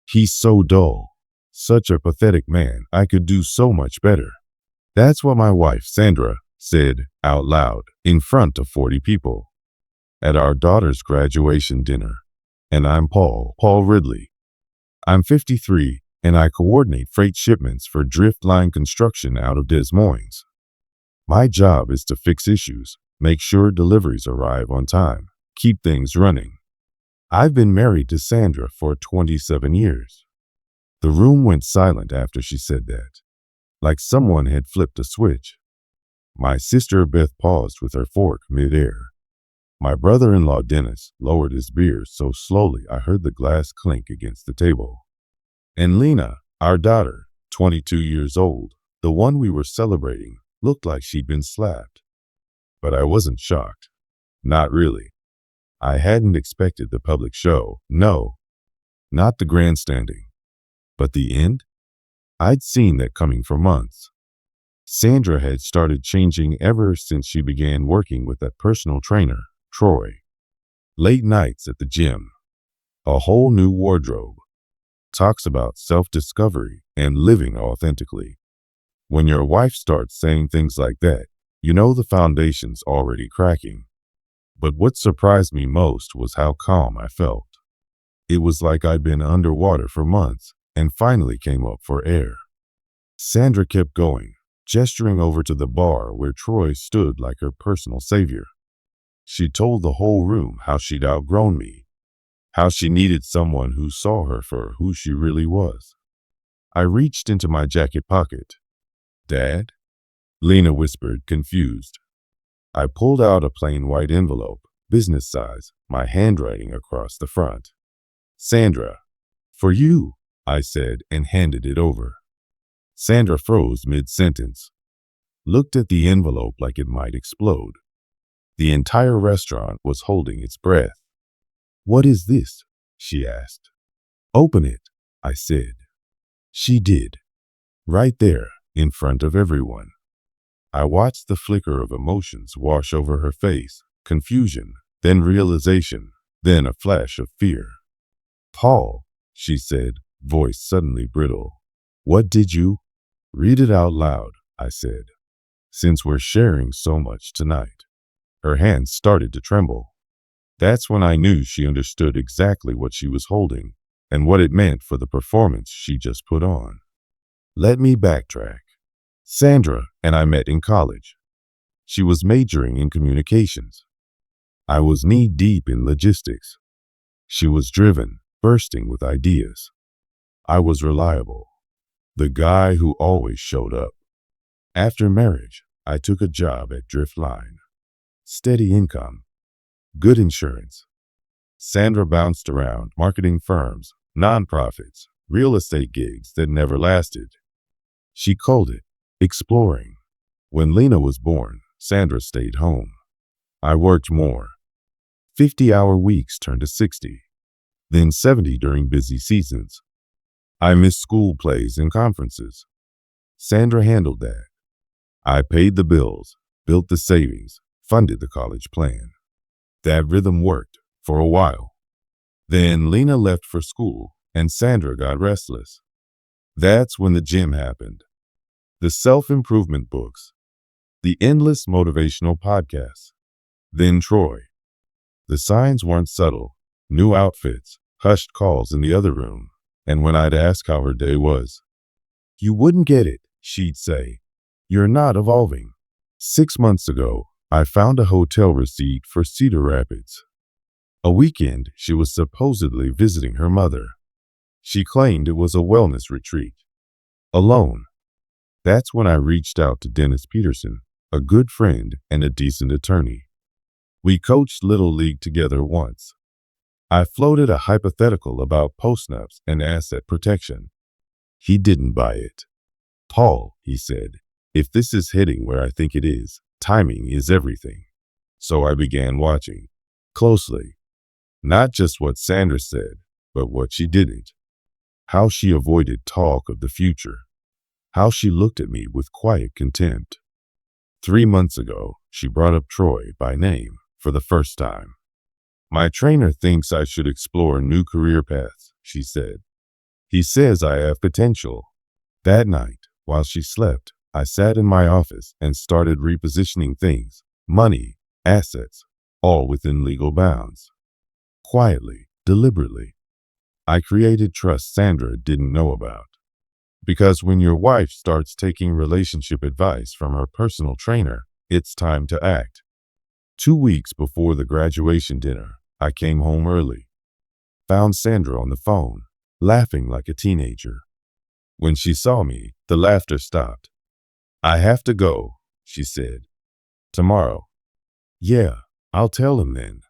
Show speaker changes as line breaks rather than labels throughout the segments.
He's so dull. Such a pathetic man. I could do so much better. That's what my wife, Sandra, said out loud in front of 40 people at our daughter's graduation dinner. And I'm Paul Ridley. I'm 53, and I coordinate freight shipments for Drift Line Construction out of Des Moines. My job is to fix issues, make sure deliveries arrive on time, keep things running. I've been married to Sandra for 27 years. The room went silent after she said that, like someone had flipped a switch. My sister Beth paused with her fork midair. My brother-in-law Dennis lowered his beer so slowly I heard the glass clink against the table. And Lena, our daughter, 22 years old, the one we were celebrating, looked like she'd been slapped. But I wasn't shocked. Not really. I hadn't expected the public show. No, not the grandstanding. But the end? I'd seen that coming for months. Sandra had started changing ever since she began working with that personal trainer, Troy. Late nights at the gym. A whole new wardrobe. Talks about self-discovery and living authentically. When your wife starts saying things like that, you know the foundation's already cracking. But what surprised me most was how calm I felt. It was like I'd been underwater for months and finally came up for air. Sandra kept going, gesturing over to the bar where Troy stood like her personal savior. She told the whole room how she'd outgrown me, how she needed someone who saw her for who she really was. I reached into my jacket pocket. "Dad?" Lena whispered, confused. I pulled out a plain white envelope, business size, my handwriting across the front. "Sandra, for you," I said and handed it over. Sandra froze mid-sentence, looked at the envelope like it might explode. The entire restaurant was holding its breath. "What is this?" she asked. "Open it," I said. She did, right there in front of everyone. I watched the flicker of emotions wash over her face, confusion, then realization, then a flash of fear. "Paul," she said, voice suddenly brittle. "What did you—" "Read it out loud," I said, "since we're sharing so much tonight." Her hands started to tremble. That's when I knew she understood exactly what she was holding and what it meant for the performance she just put on. Let me backtrack. Sandra and I met in college. She was majoring in communications. I was knee-deep in logistics. She was driven, bursting with ideas. I was reliable, the guy who always showed up. After marriage, I took a job at Drift Line. Steady income, good insurance. Sandra bounced around marketing firms, nonprofits, real estate gigs that never lasted. She called it exploring. When Lena was born, Sandra stayed home. I worked more. 50-hour weeks turned to 60, then 70 during busy seasons. I missed school plays and conferences. Sandra handled that. I paid the bills, built the savings, funded the college plan. That rhythm worked for a while. Then Lena left for school and Sandra got restless. That's when the gym happened. The self-improvement books, the endless motivational podcasts, then Troy. The signs weren't subtle, new outfits, hushed calls in the other room, and when I'd ask how her day was, "You wouldn't get it," she'd say. "You're not evolving." 6 months ago, I found a hotel receipt for Cedar Rapids. A weekend, she was supposedly visiting her mother. She claimed it was a wellness retreat. Alone. That's when I reached out to Dennis Peterson, a good friend and a decent attorney. We coached Little League together once. I floated a hypothetical about postnups and asset protection. He didn't buy it. "Paul," he said, "if this is heading where I think it is, timing is everything." So I began watching closely. Not just what Sandra said, but what she didn't. How she avoided talk of the future. How she looked at me with quiet contempt. 3 months ago, she brought up Troy by name for the first time. "My trainer thinks I should explore new career paths," she said. He says I have potential. That night, while she slept, I sat in my office and started repositioning things, money, assets, all within legal bounds. Quietly, deliberately, I created trust Sandra didn't know about. Because when your wife starts taking relationship advice from her personal trainer, it's time to act. 2 weeks before the graduation dinner, I came home early, found Sandra on the phone, laughing like a teenager. When she saw me, the laughter stopped. I have to go, she said. Tomorrow. Yeah, I'll tell him then.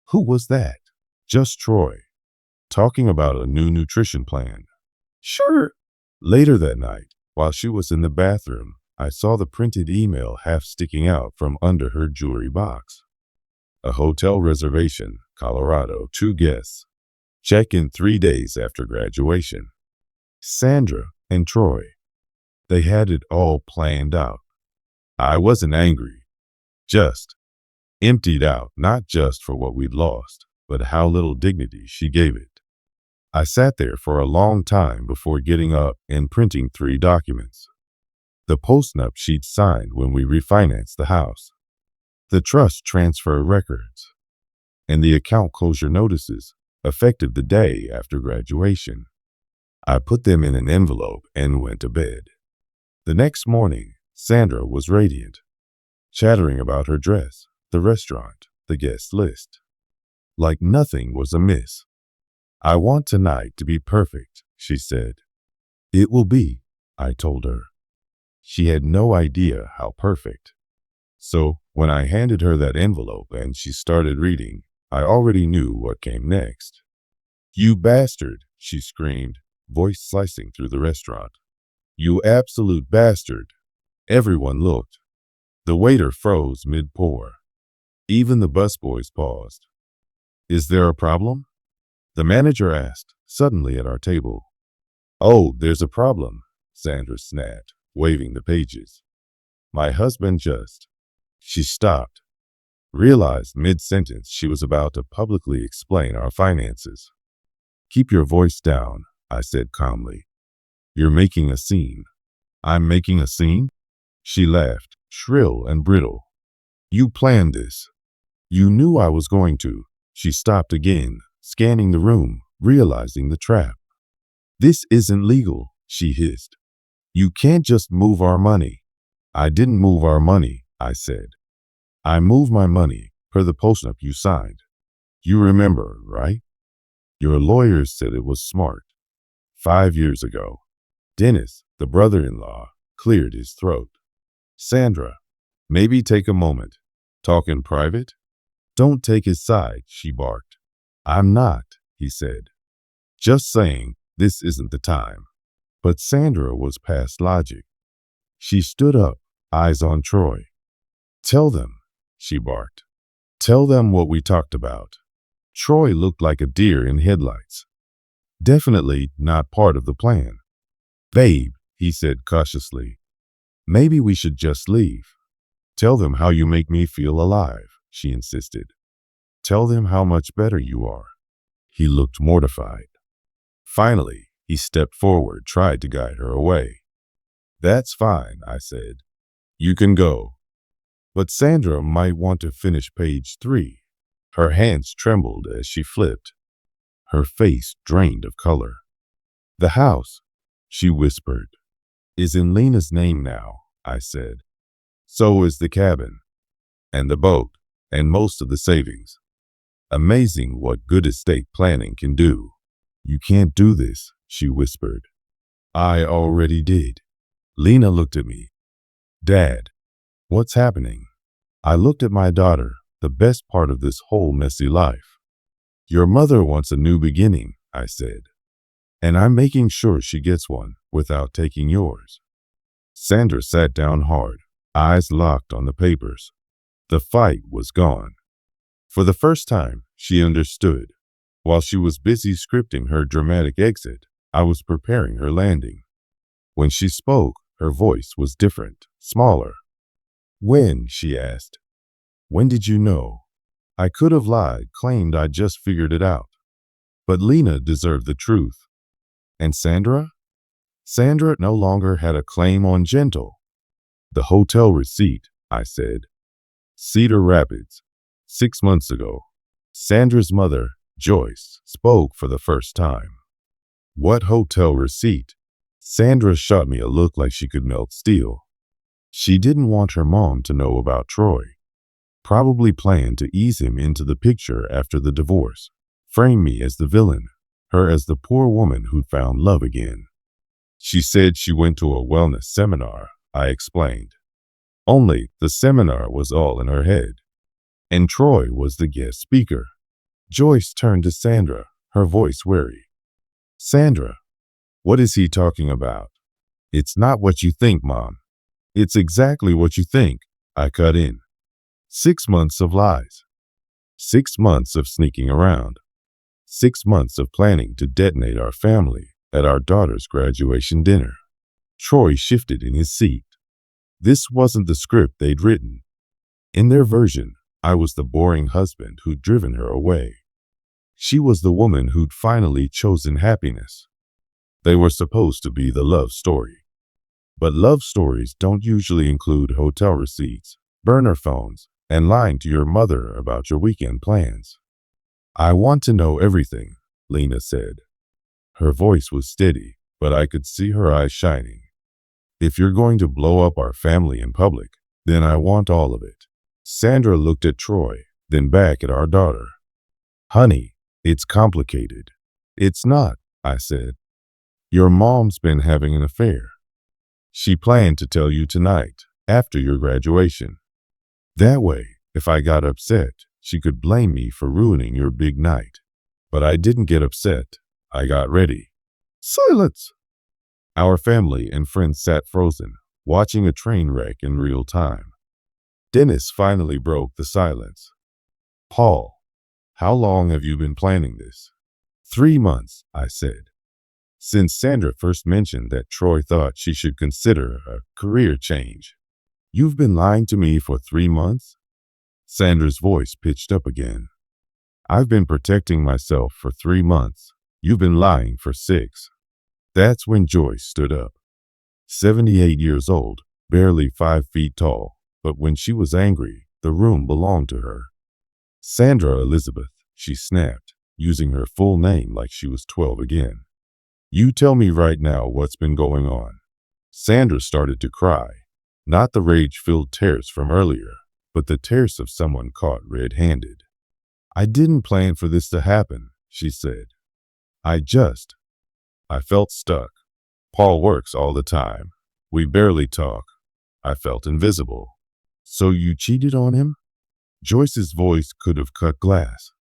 Who was that? Just Troy. Talking about a new nutrition plan. Sure. Later that night, while she was in the bathroom, I saw the printed email half sticking out from under her jewelry box. A hotel reservation, Colorado, 2 guests. Check in 3 days after graduation. Sandra and Troy. They had it all planned out. I wasn't angry, just emptied out, not just for what we'd lost, but how little dignity she gave it. I sat there for a long time before getting up and printing 3 documents. The postnup sheet signed when we refinanced the house, the trust transfer records, and the account closure notices effective the day after graduation. I put them in an envelope and went to bed. The next morning, Sandra was radiant, chattering about her dress, the restaurant, the guest list. Like nothing was amiss. I want tonight to be perfect, she said. It will be, I told her. She had no idea how perfect. So, when I handed her that envelope and she started reading, I already knew what came next. You bastard, she screamed, voice slicing through the restaurant. You absolute bastard. Everyone looked. The waiter froze mid-pour. Even the busboys paused. Is there a problem? The manager asked, suddenly at our table. Oh, there's a problem, Sandra snapped, waving the pages. My husband just. She stopped, realized mid-sentence she was about to publicly explain our finances. Keep your voice down, I said calmly. You're making a scene. I'm making a scene? She laughed, shrill and brittle. You planned this. You knew I was going to. She stopped again, scanning the room, realizing the trap. This isn't legal, she hissed. You can't just move our money. I didn't move our money, I said. I moved my money per the postnup you signed. You remember, right? Your lawyers said it was smart. 5 years ago. Dennis, the brother-in-law, cleared his throat. Sandra, maybe take a moment. Talk in private? Don't take his side, she barked. I'm not, he said. Just saying, this isn't the time. But Sandra was past logic. She stood up, eyes on Troy. Tell them, she barked. Tell them what we talked about. Troy looked like a deer in headlights. Definitely not part of the plan. Babe, he said cautiously, maybe we should just leave. Tell them how you make me feel alive, she insisted. Tell them how much better you are. He looked mortified. Finally, he stepped forward, tried to guide her away. That's fine, I said. You can go. But Sandra might want to finish page 3. Her hands trembled as she flipped. Her face drained of color. The house, she whispered, is in Lena's name now, I said. So is the cabin, and the boat, and most of the savings. Amazing what good estate planning can do. You can't do this, she whispered. I already did. Lena looked at me. Dad, what's happening? I looked at my daughter, the best part of this whole messy life. Your mother wants a new beginning, I said. And I'm making sure she gets one without taking yours. Sandra sat down hard, eyes locked on the papers. The fight was gone. For the first time, she understood. While she was busy scripting her dramatic exit, I was preparing her landing. When she spoke, her voice was different, smaller. When? She asked. When did you know? I could have lied, claimed I'd just figured it out. But Lena deserved the truth. And Sandra? Sandra no longer had a claim on Gentle. The hotel receipt, I said. Cedar Rapids. 6 months ago. Sandra's mother, Joyce, spoke for the first time. What hotel receipt? Sandra shot me a look like she could melt steel. She didn't want her mom to know about Troy. Probably planned to ease him into the picture after the divorce. Frame me as the villain, her as the poor woman who'd found love again. She said she went to a wellness seminar, I explained. Only the seminar was all in her head. And Troy was the guest speaker. Joyce turned to Sandra, her voice wary. Sandra, what is he talking about? It's not what you think, Mom. It's exactly what you think, I cut in. 6 months of lies. 6 months of sneaking around. 6 months of planning to detonate our family at our daughter's graduation dinner. Troy shifted in his seat. This wasn't the script they'd written. In their version, I was the boring husband who'd driven her away. She was the woman who'd finally chosen happiness. They were supposed to be the love story. But love stories don't usually include hotel receipts, burner phones, and lying to your mother about your weekend plans. I want to know everything, Lena said. Her voice was steady, but I could see her eyes shining. If you're going to blow up our family in public, then I want all of it. Sandra looked at Troy, then back at our daughter. Honey, it's complicated. It's not, I said. Your mom's been having an affair. She planned to tell you tonight, after your graduation. That way, if I got upset, she could blame me for ruining your big night. But I didn't get upset. I got ready. Silence! Our family and friends sat frozen, watching a train wreck in real time. Dennis finally broke the silence. Paul, how long have you been planning this? 3 months, I said. Since Sandra first mentioned that Troy thought she should consider a career change. You've been lying to me for 3 months? Sandra's voice pitched up again. I've been protecting myself for 3 months. You've been lying for 6. That's when Joyce stood up. 78 years old, barely 5 feet tall, but when she was angry, the room belonged to her. Sandra Elizabeth, she snapped, using her full name like she was 12 again. You tell me right now what's been going on. Sandra started to cry, not the rage-filled tears from earlier, but the tears of someone caught red-handed. I didn't plan for this to happen, she said. I felt stuck. Paul works all the time. We barely talk. I felt invisible. So you cheated on him? Joyce's voice could have cut glass.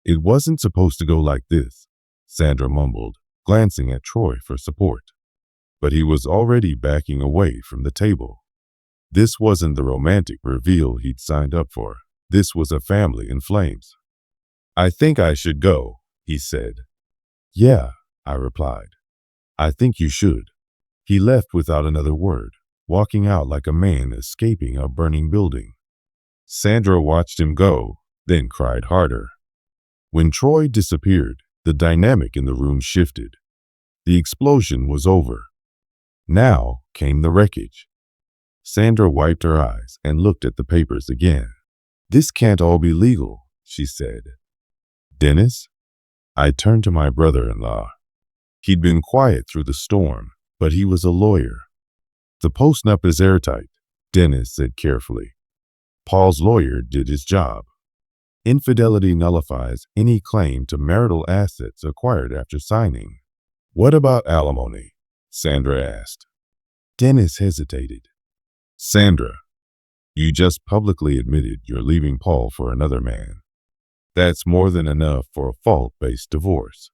It wasn't supposed to go like this, Sandra mumbled, glancing at Troy for support. But he was already backing away from the table. This wasn't the romantic reveal he'd signed up for. This was a family in flames. I think I should go, he said. Yeah, I replied. I think you should. He left without another word, walking out like a man escaping a burning building. Sandra watched him go, then cried harder. When Troy disappeared, the dynamic in the room shifted. The explosion was over. Now came the wreckage. Sandra wiped her eyes and looked at the papers again. This can't all be legal, she said. Dennis? I turned to my brother-in-law. He'd been quiet through the storm, but he was a lawyer. The postnup is airtight, Dennis said carefully. Paul's lawyer did his job. Infidelity nullifies any claim to marital assets acquired after signing. What about alimony? Sandra asked. Dennis hesitated. Sandra, you just publicly admitted you're leaving Paul for another man. That's more than enough for a fault-based divorce.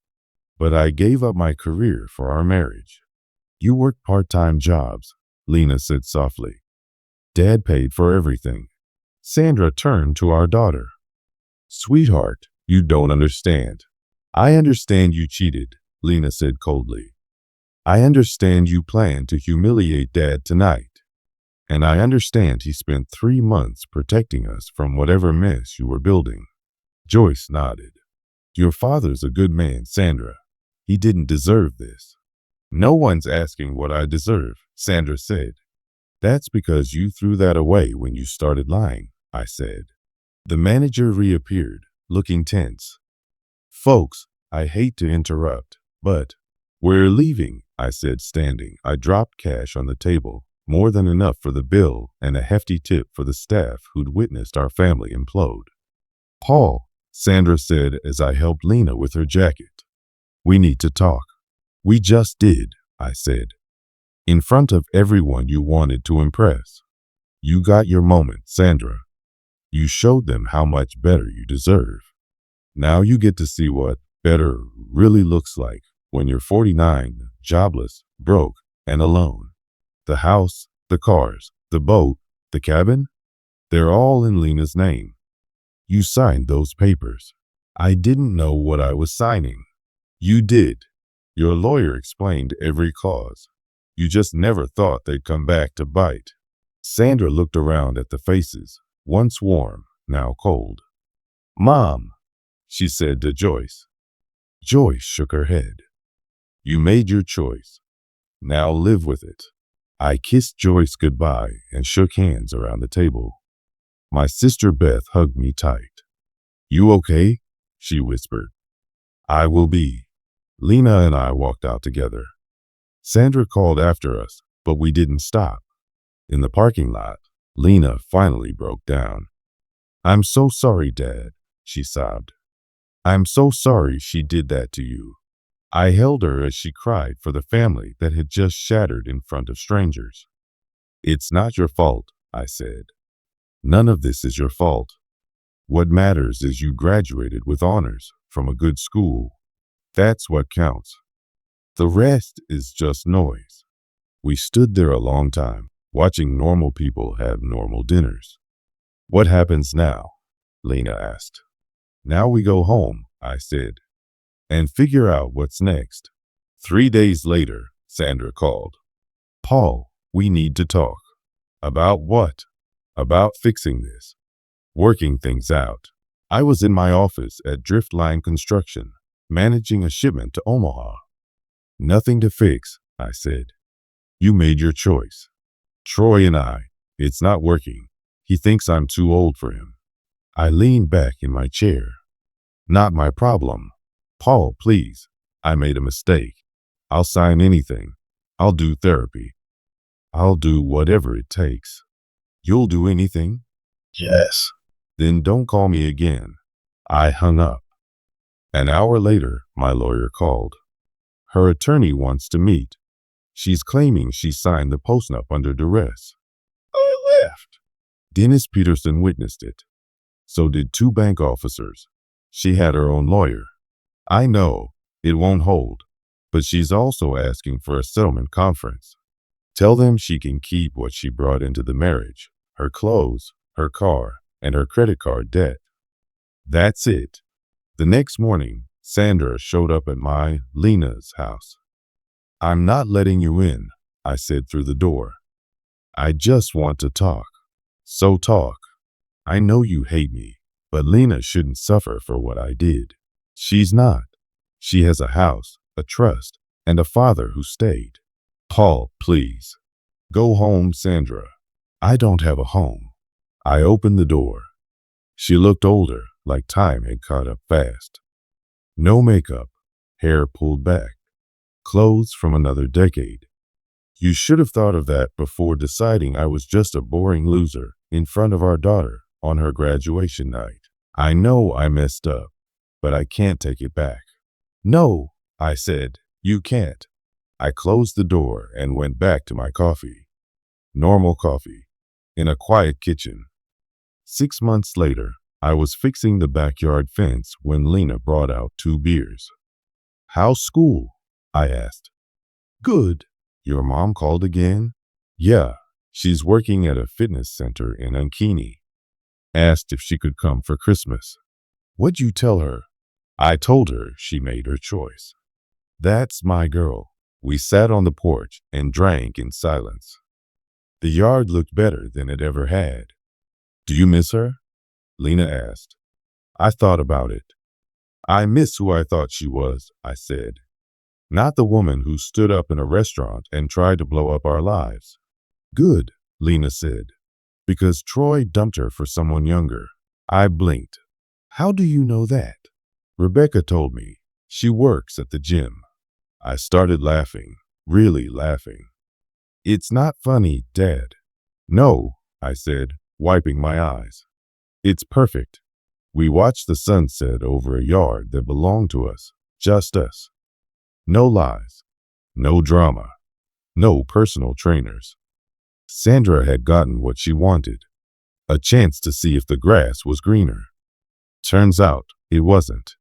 But I gave up my career for our marriage. You worked part-time jobs, Lena said softly. Dad paid for everything. Sandra turned to our daughter. Sweetheart, you don't understand. I understand you cheated, Lena said coldly. I understand you planned to humiliate Dad tonight. And I understand he spent 3 months protecting us from whatever mess you were building. Joyce nodded. Your father's a good man, Sandra. He didn't deserve this. No one's asking what I deserve, Sandra said. That's because you threw that away when you started lying, I said. The manager reappeared, looking tense. Folks, I hate to interrupt, but we're leaving, I said, standing. I dropped cash on the table, more than enough for the bill and a hefty tip for the staff who'd witnessed our family implode. Paul, Sandra said as I helped Lena with her jacket. We need to talk. We just did, I said. In front of everyone you wanted to impress. You got your moment, Sandra. You showed them how much better you deserve. Now you get to see what better really looks like when you're 49, jobless, broke, and alone. The house, the cars, the boat, the cabin, they're all in Lena's name. You signed those papers. I didn't know what I was signing. You did. Your lawyer explained every clause. You just never thought they'd come back to bite. Sandra looked around at the faces, once warm, now cold. Mom, she said to Joyce. Joyce shook her head. You made your choice. Now live with it. I kissed Joyce goodbye and shook hands around the table. My sister Beth hugged me tight. You okay? She whispered. I will be. Lena and I walked out together. Sandra called after us, but we didn't stop. In the parking lot, Lena finally broke down. I'm so sorry, Dad, she sobbed. I'm so sorry she did that to you. I held her as she cried for the family that had just shattered in front of strangers. It's not your fault, I said. None of this is your fault. What matters is you graduated with honors from a good school. That's what counts. The rest is just noise. We stood there a long time, watching normal people have normal dinners. What happens now? Lena asked. Now we go home, I said, and figure out what's next. 3 days later, Sandra called. Paul, we need to talk. About what? About fixing this. Working things out. I was in my office at Driftline Construction, managing a shipment to Omaha. Nothing to fix, I said. You made your choice. Troy and it's not working. He thinks I'm too old for him. I leaned back in my chair. Not my problem. Paul, please. I made a mistake. I'll sign anything. I'll do therapy. I'll do whatever it takes. You'll do anything? Yes. Then don't call me again. I hung up. An hour later, my lawyer called. Her attorney wants to meet. She's claiming she signed the postnup under duress. I left. Dennis Peterson witnessed it. So did 2 bank officers. She had her own lawyer. I know, it won't hold, but she's also asking for a settlement conference. Tell them she can keep what she brought into the marriage, her clothes, her car, and her credit card debt. That's it. The next morning, Sandra showed up at Lena's house. I'm not letting you in, I said through the door. I just want to talk. So talk. I know you hate me, but Lena shouldn't suffer for what I did. She's not. She has a house, a trust, and a father who stayed. Paul, please. Go home, Sandra. I don't have a home. I opened the door. She looked older, like time had caught up fast. No makeup, hair pulled back, clothes from another decade. You should have thought of that before deciding I was just a boring loser in front of our daughter on her graduation night. I know I messed up, but I can't take it back. No, I said, you can't. I closed the door and went back to my coffee. Normal coffee, in a quiet kitchen. 6 months later, I was fixing the backyard fence when Lena brought out 2 beers. How's school? I asked. Good. Your mom called again? Yeah, she's working at a fitness center in Ankeny. Asked if she could come for Christmas. What'd you tell her? I told her she made her choice. That's my girl. We sat on the porch and drank in silence. The yard looked better than it ever had. Do you miss her? Lena asked. I thought about it. I miss who I thought she was, I said. Not the woman who stood up in a restaurant and tried to blow up our lives. Good, Lena said, because Troy dumped her for someone younger. I blinked. How do you know that? Rebecca told me. She works at the gym. I started laughing, really laughing. It's not funny, Dad. No, I said, wiping my eyes. It's perfect. We watched the sunset over a yard that belonged to us, just us. No lies, no drama, no personal trainers. Sandra had gotten what she wanted, a chance to see if the grass was greener. Turns out it wasn't.